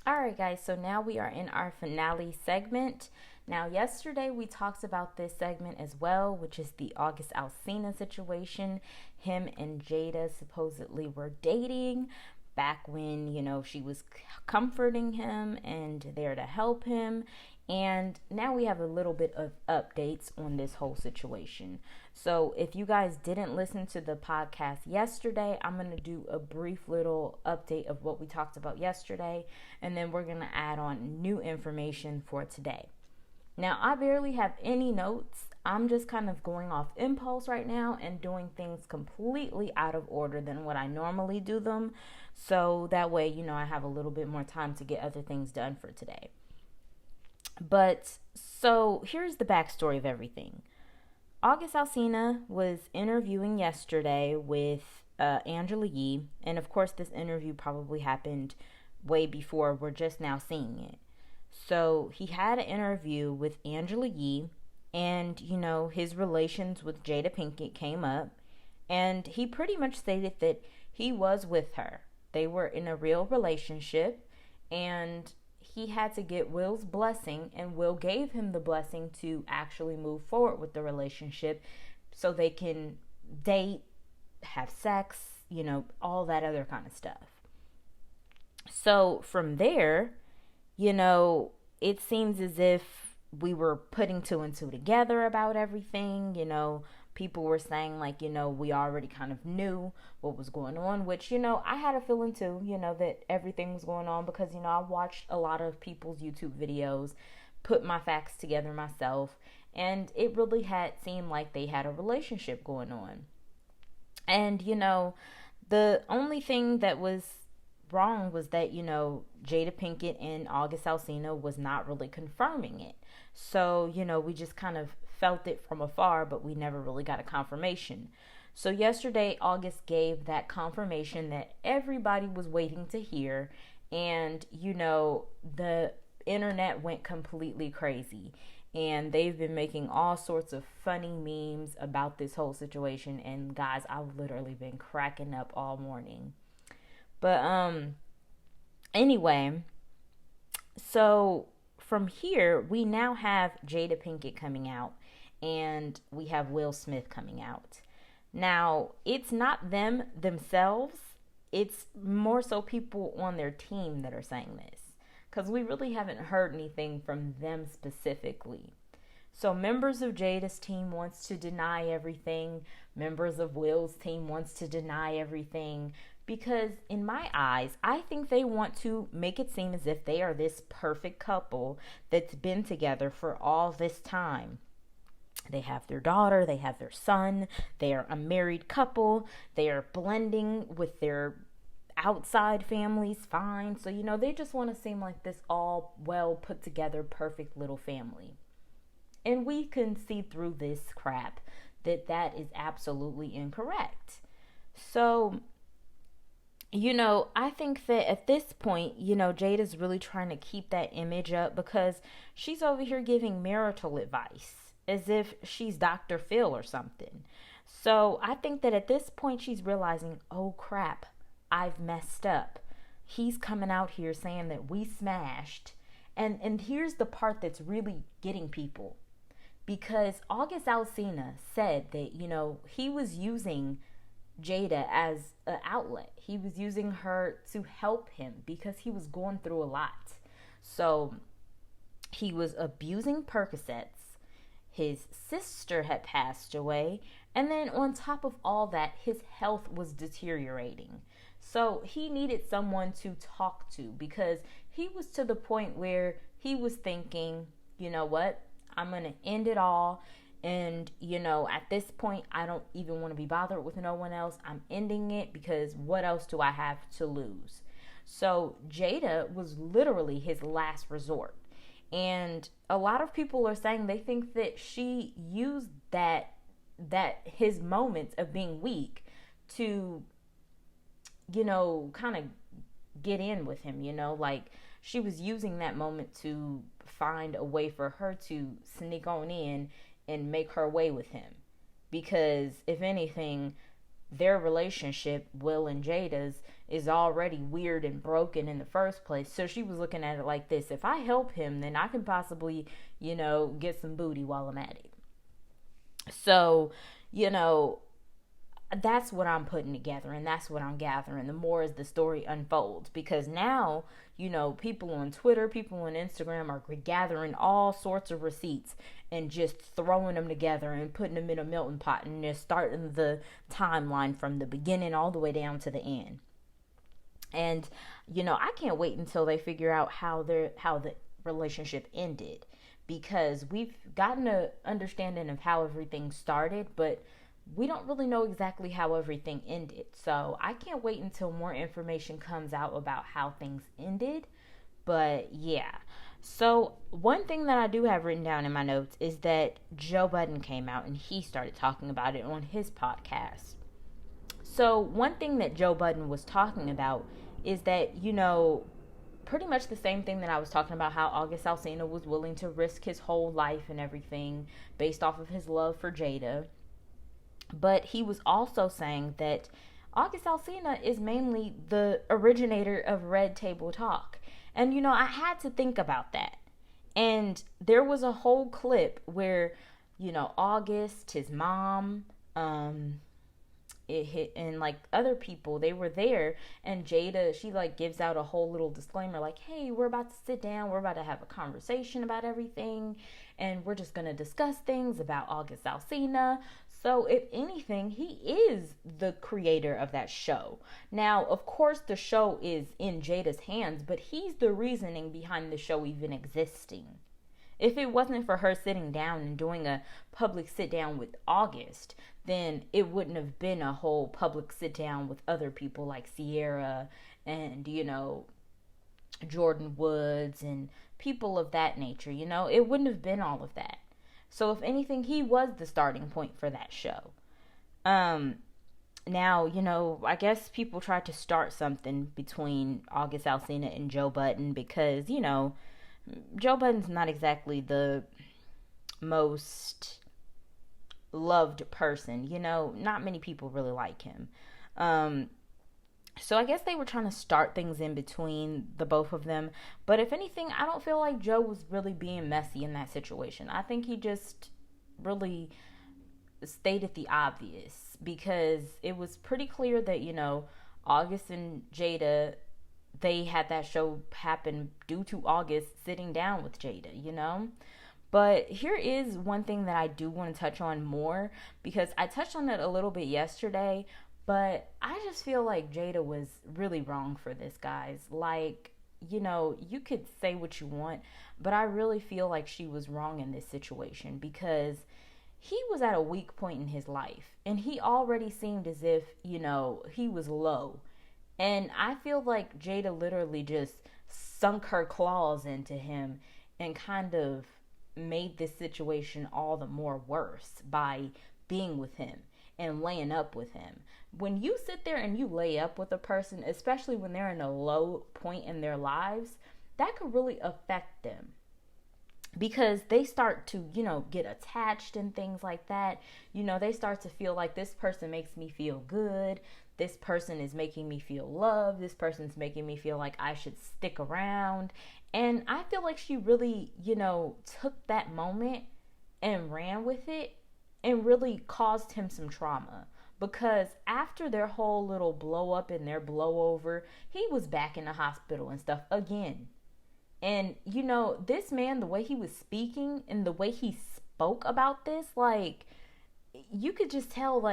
All right, guys, so now we are in our finale segment. Now, yesterday we talked about this segment as well, which is the August Alsina situation. Him and Jada supposedly were dating back when, she was comforting him and there to help him. And now we have a little bit of updates on this whole situation. So if you guys didn't listen to the podcast yesterday, I'm going to do a brief little update of what we talked about yesterday. And then we're going to add on new information for today. Now, I barely have any notes. I'm just kind of going off impulse right now and doing things completely out of order than what I normally do them. So that way, I have a little bit more time to get other things done for today. But so here's the backstory of everything. August Alsina was interviewing yesterday with Angela Yee. And of course, this interview probably happened way before. We're just now seeing it. So he had an interview with Angela Yee. And, his relations with Jada Pinkett came up. And he pretty much stated that he was with her. They were in a real relationship. And he had to get Will's blessing, and Will gave him the blessing to actually move forward with the relationship so they can date, have sex, all that other kind of stuff. So from there, it seems as if we were putting two and two together about everything. People were saying we already kind of knew what was going on, which, I had a feeling too, that everything was going on because, I watched a lot of people's YouTube videos, put my facts together myself, and it really had seemed like they had a relationship going on. And, the only thing that was wrong was that, Jada Pinkett and August Alsina was not really confirming it. So, we just kind of felt it from afar, but we never really got a confirmation. So yesterday, August gave that confirmation that everybody was waiting to hear. And, the internet went completely crazy. And they've been making all sorts of funny memes about this whole situation. And guys, I've literally been cracking up all morning. But anyway, so from here, we now have Jada Pinkett coming out. And we have Will Smith coming out. Now, it's not them themselves. It's more so people on their team that are saying this. Because we really haven't heard anything from them specifically. So members of Jada's team wants to deny everything. Members of Will's team wants to deny everything. Because in my eyes, I think they want to make it seem as if they are this perfect couple that's been together for all this time. They have their daughter, they have their son, they are a married couple, they are blending with their outside families fine. So, they just want to seem like this all well put together, perfect little family. And we can see through this crap that is absolutely incorrect. So, I think that at this point, Jada's really trying to keep that image up because she's over here giving marital advice as if she's Dr. Phil or something. So I think that at this point she's realizing, oh crap, I've messed up. He's coming out here saying that we smashed. And here's the part that's really getting people. Because August Alsina said that, he was using Jada as an outlet. He was using her to help him because he was going through a lot. So he was abusing Percocets. His sister had passed away. And then on top of all that, his health was deteriorating. So he needed someone to talk to because he was to the point where he was thinking, you know what? I'm going to end it all. And, at this point, I don't even want to be bothered with no one else. I'm ending it because what else do I have to lose? So Jada was literally his last resort. And a lot of people are saying they think that she used that his moments of being weak to, kind of get in with him, like she was using that moment to find a way for her to sneak on in and make her way with him. Because if anything, their relationship, Will and Jada's, is already weird and broken in the first place. So she was looking at it like this: if I help him, then I can possibly, get some booty while I'm at it. So, that's what I'm putting together, and that's what I'm gathering the more as the story unfolds, because now, people on Twitter, people on Instagram are gathering all sorts of receipts and just throwing them together and putting them in a melting pot, and just starting the timeline from the beginning all the way down to the end. And I can't wait until they figure out how the relationship ended, because we've gotten an understanding of how everything started, but we don't really know exactly how everything ended. So I can't wait until more information comes out about how things ended. But yeah. So one thing that I do have written down in my notes is that Joe Budden came out and he started talking about it on his podcast. So one thing that Joe Budden was talking about is that, pretty much the same thing that I was talking about, how August Alsina was willing to risk his whole life and everything based off of his love for Jada. But he was also saying that August Alsina is mainly the originator of Red Table Talk. And, I had to think about that. And there was a whole clip where, August, his mom, and other people, they were there, and Jada, she gives out a whole little disclaimer hey, we're about to sit down, we're about to have a conversation about everything, and we're just going to discuss things about August Alsina. So if anything, he is the creator of that show. Now, of course, the show is in Jada's hands, but he's the reasoning behind the show even existing. If it wasn't for her sitting down and doing a public sit down with August, then it wouldn't have been a whole public sit down with other people like Sierra and, Jordan Woods and people of that nature. It wouldn't have been all of that. So if anything, he was the starting point for that show. Now, I guess people tried to start something between August Alsina and Joe Budden because, Joe Budden's not exactly the most loved person. Not many people really like him. So I guess they were trying to start things in between the both of them. But if anything, I don't feel like Joe was really being messy in that situation. I think he just really stated the obvious, because it was pretty clear that, August and Jada, they had that show happen due to August sitting down with Jada, But here is one thing that I do want to touch on more, because I touched on it a little bit yesterday, but I just feel like Jada was really wrong for this, guys. You could say what you want, but I really feel like she was wrong in this situation, because he was at a weak point in his life, and he already seemed as if, he was low. And I feel like Jada literally just sunk her claws into him and kind of made this situation all the more worse by being with him and laying up with him. When you sit there and you lay up with a person, especially when they're in a low point in their lives, that could really affect them, because they start to, get attached and things like that. They start to feel like, this person makes me feel good. This person is making me feel loved. This person's making me feel like I should stick around. And I feel like she really, took that moment and ran with it and really caused him some trauma. Because after their whole little blow up and their blowover, he was back in the hospital and stuff again. And, this man, the way he was speaking and the way he spoke about this, you could just tell,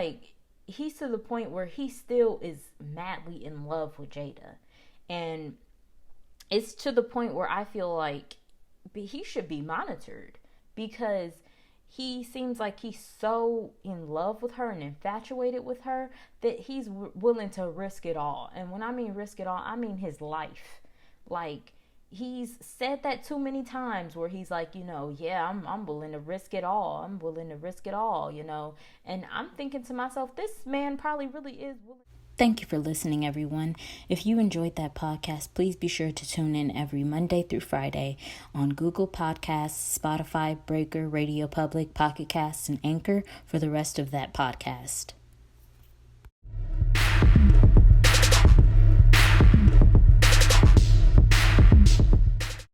he's to the point where he still is madly in love with Jada. And it's to the point where I feel like he should be monitored, because he seems like he's so in love with her and infatuated with her that he's willing to risk it all. And when I mean risk it all, I mean his life. He's said that too many times, where he's like, yeah, I'm willing to risk it all. I'm willing to risk it all, And I'm thinking to myself, this man probably really is willing. Thank you for listening, everyone. If you enjoyed that podcast, please be sure to tune in every Monday through Friday on Google Podcasts, Spotify, Breaker, Radio Public, Pocket Casts, and Anchor for the rest of that podcast.